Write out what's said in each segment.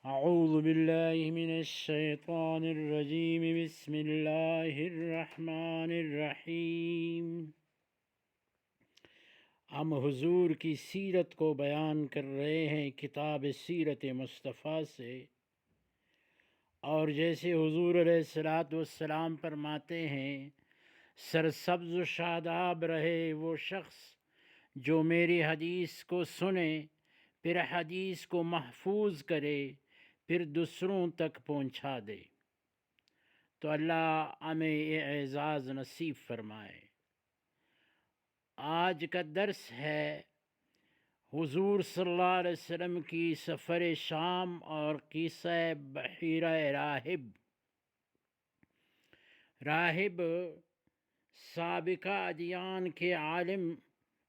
اعوذ باللہ من الشیطان الرجیم بسم اللہ الرحمن الرحیم۔ ہم حضور کی سیرت کو بیان کر رہے ہیں کتاب سیرت مصطفیٰ سے، اور جیسے حضور علیہ الصلاۃ والسلام فرماتے ہیں، سرسبز و شاداب رہے وہ شخص جو میری حدیث کو سنے، پھر حدیث کو محفوظ کرے، پھر دوسروں تک پہنچا دے۔ تو اللہ ہمیں یہ اعزاز نصیب فرمائے۔ آج کا درس ہے حضور صلی اللہ علیہ وسلم کی سفر شام اور قصہ بحیرہ راہب۔ راہب سابقہ ادیان کے عالم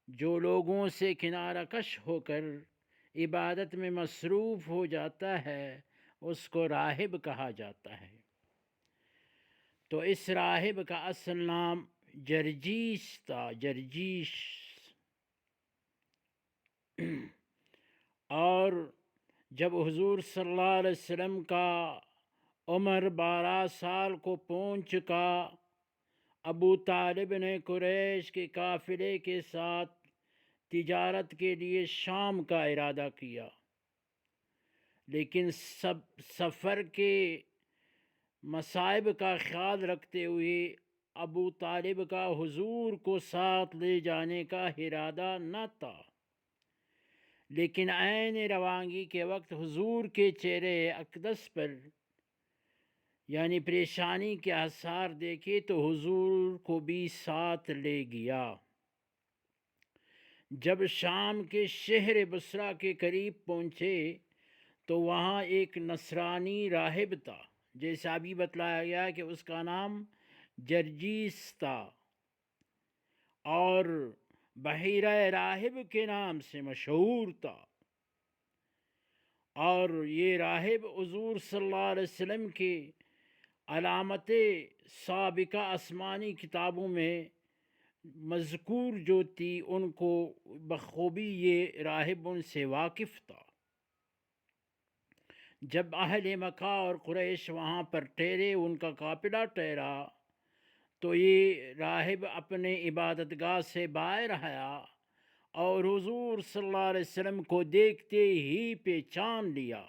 جو لوگوں سے کنارہ کش ہو کر عبادت میں مصروف ہو جاتا ہے، اس کو راہب کہا جاتا ہے۔ تو اس راہب کا اصل نام جرجیش تھا، جرجیش۔ اور جب حضور صلی اللہ علیہ وسلم کا عمر 12 سال کو پہنچ چکا، ابو طالب نے قریش کے قافلے کے ساتھ تجارت کے لیے شام کا ارادہ کیا، لیکن سفر کے مصائب کا خیال رکھتے ہوئے ابو طالب کا حضور کو ساتھ لے جانے کا ارادہ نہ تھا، لیکن عین روانگی کے وقت حضور کے چہرے اقدس پر یعنی پریشانی کے آثار دیکھے تو حضور کو بھی ساتھ لے گیا۔ جب شام کے شہر بصرہ کے قریب پہنچے تو وہاں ایک نصرانی راہب تھا، جیسا ابھی بتلایا گیا کہ اس کا نام جرجیس تھا، اور بحیرہ راہب کے نام سے مشہور تھا۔ اور یہ راہب حضور صلی اللہ علیہ وسلم کے علامت سابقہ آسمانی کتابوں میں مذکور جو تھی، ان کو بخوبی یہ راہب ان سے واقف تھا۔ جب اہل مکہ اور قریش وہاں پر ٹھہرے، ان کا قافلہ ٹھہرا، تو یہ راہب اپنے عبادت گاہ سے باہر آیا اور حضور صلی اللہ علیہ وسلم کو دیکھتے ہی پہچان لیا،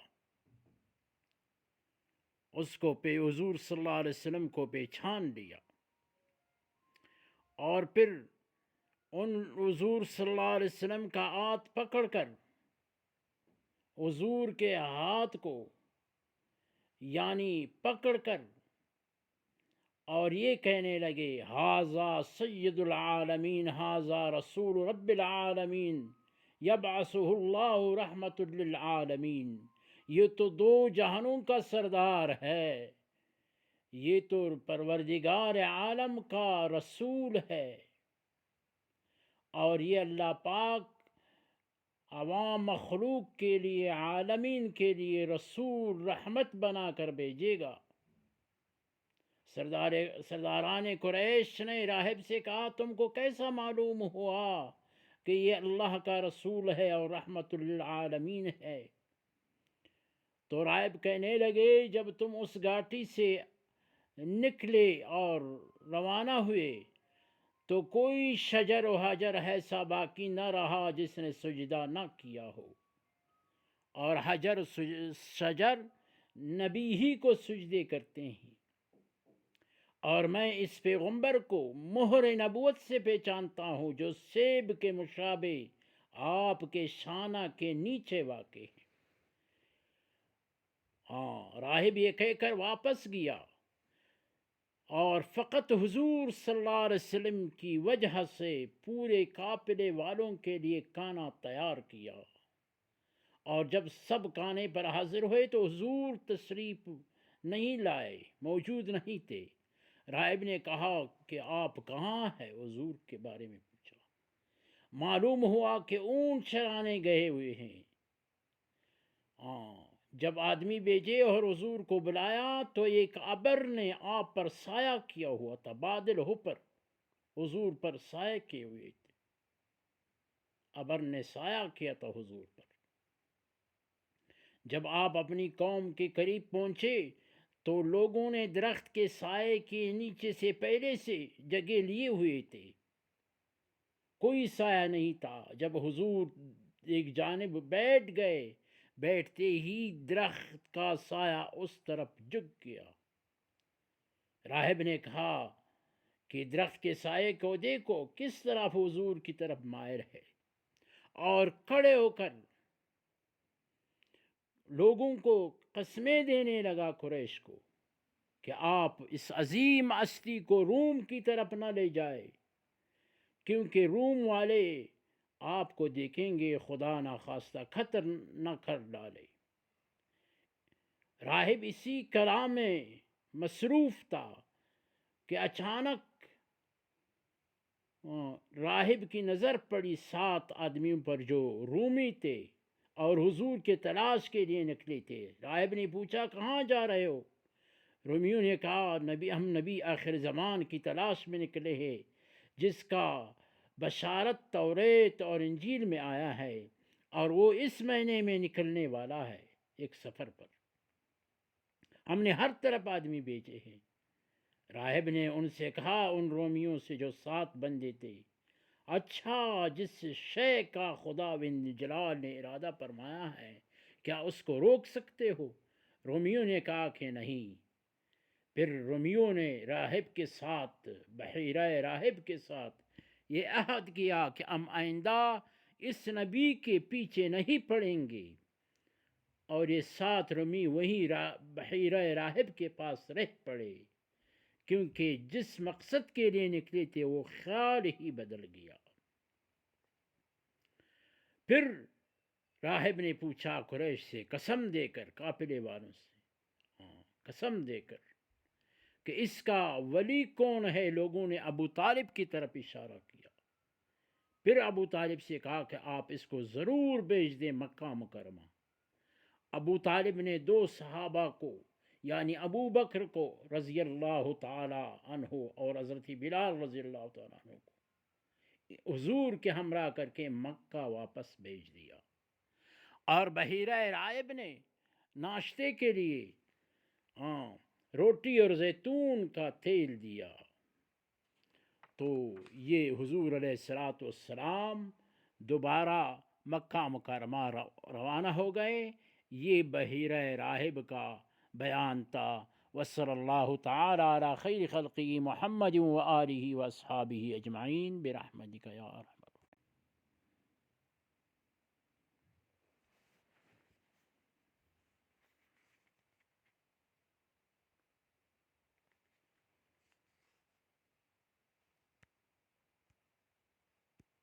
حضور صلی اللہ علیہ وسلم کو پہچان لیا، اور پھر ان حضور صلی اللہ علیہ وسلم کا ہاتھ پکڑ کر حضور کے ہاتھ کو یعنی پکڑ کر اور یہ کہنے لگے، ھذا سید العالمین، ھذا رسول رب العالمین، یبعثہ اللہ رحمت للعالمین۔ یہ تو دو جہانوں کا سردار ہے، یہ تو پروردگار عالم کا رسول ہے، اور یہ اللہ پاک عوام مخلوق کے لیے، عالمین کے لیے رسول رحمت بنا کر بھیجے گا۔ سرداران قریش نے راہب سے کہا، تم کو کیسا معلوم ہوا کہ یہ اللہ کا رسول ہے اور رحمت للعالمین ہے؟ تو راہب کہنے لگے، جب تم اس گھاٹی سے نکلے اور روانہ ہوئے تو کوئی شجر و حجر ایسا باقی نہ رہا جس نے سجدہ نہ کیا ہو، اور حجر شجر نبی ہی کو سجدے کرتے ہیں، اور میں اس پیغمبر کو مہر نبوت سے پہچانتا ہوں جو سیب کے مشابہ آپ کے شانہ کے نیچے واقع ہے۔ راہب یہ کہہ کر واپس گیا، اور فقط حضور صلی اللہ علیہ وسلم کی وجہ سے پورے قافلے والوں کے لیے کھانا تیار کیا، اور جب سب کھانے پر حاضر ہوئے تو حضور تشریف نہیں لائے، موجود نہیں تھے۔ راہب نے کہا کہ آپ کہاں ہیں؟ حضور کے بارے میں پوچھا، معلوم ہوا کہ اونٹ چرانے گئے ہوئے ہیں۔ جب آدمی بھیجے اور حضور کو بلایا تو ایک ابر نے آپ پر سایہ کیا ہوا تھا، بادل ہو پر حضور پر سایہ کیے ہوئے تھے، ابر نے سایہ کیا تھا حضور پر۔ جب آپ اپنی قوم کے قریب پہنچے تو لوگوں نے درخت کے سائے کے نیچے سے پہلے سے جگہ لیے ہوئے تھے، کوئی سایہ نہیں تھا۔ جب حضور ایک جانب بیٹھ گئے، بیٹھتے ہی درخت کا سایہ اس طرف جھک گیا۔ راہب نے کہا کہ درخت کے سائے کو دیکھو کس طرف حضور کی طرف مائل ہے، اور کھڑے ہو کر لوگوں کو قسمیں دینے لگا، قریش کو، کہ آپ اس عظیم ہستی کو روم کی طرف نہ لے جائے، کیونکہ روم والے آپ کو دیکھیں گے، خدا نخواستہ خطر نہ کر ڈالے۔ راہب اسی کلام میں مصروف تھا کہ اچانک راہب کی نظر پڑی 7 آدمیوں پر جو رومی تھے اور حضور کے تلاش کے لیے نکلے تھے۔ راہب نے پوچھا کہاں جا رہے ہو؟ رومیوں نے کہا ہم نبی آخر زمان کی تلاش میں نکلے ہیں، جس کا بشارت توریت اور انجیل میں آیا ہے، اور وہ اس مہینے میں نکلنے والا ہے، ایک سفر پر۔ ہم نے ہر طرف آدمی بھیجے ہیں۔ راہب نے ان سے کہا، ان رومیوں سے جو 7 بندے تھے، اچھا، جس شے کا خداوند جلال نے ارادہ فرمایا ہے، کیا اس کو روک سکتے ہو؟ رومیوں نے کہا کہ نہیں۔ پھر رومیوں نے راہب کے ساتھ، بحیرہ راہب کے ساتھ یہ عہد کیا کہ ہم آئندہ اس نبی کے پیچھے نہیں پڑیں گے، اور یہ 7 رومی وہیں بحیرہ راہب کے پاس رہ پڑے، کیونکہ جس مقصد کے لیے نکلے تھے وہ خیال ہی بدل گیا۔ پھر راہب نے پوچھا قریش سے قسم دے کر، قافلے والوں سے قسم دے کر، کہ اس کا ولی کون ہے؟ لوگوں نے ابو طالب کی طرف اشارہ کیا۔ پھر ابو طالب سے کہا کہ آپ اس کو ضرور بھیج دیں مکہ مکرمہ۔ ابو طالب نے 2 صحابہ کو، یعنی ابو بکر کو رضی اللہ تعالی عنہ اور حضرت بلال رضی اللہ تعالی عنہ کو حضور کے ہمراہ کر کے مکہ واپس بھیج دیا، اور بحیرہ راہب نے ناشتے کے لیے روٹی اور زیتون کا تیل دیا۔ تو یہ حضور علیہ السلام دوبارہ مکہ مکرمہ روانہ ہو گئے۔ یہ بحیرہ راہب کا بیان تھا۔ وصلی اللہ تعالی علی خیر خلقہ محمد و آلہ و اصحابہ اجمعین برحمتک یا ارحم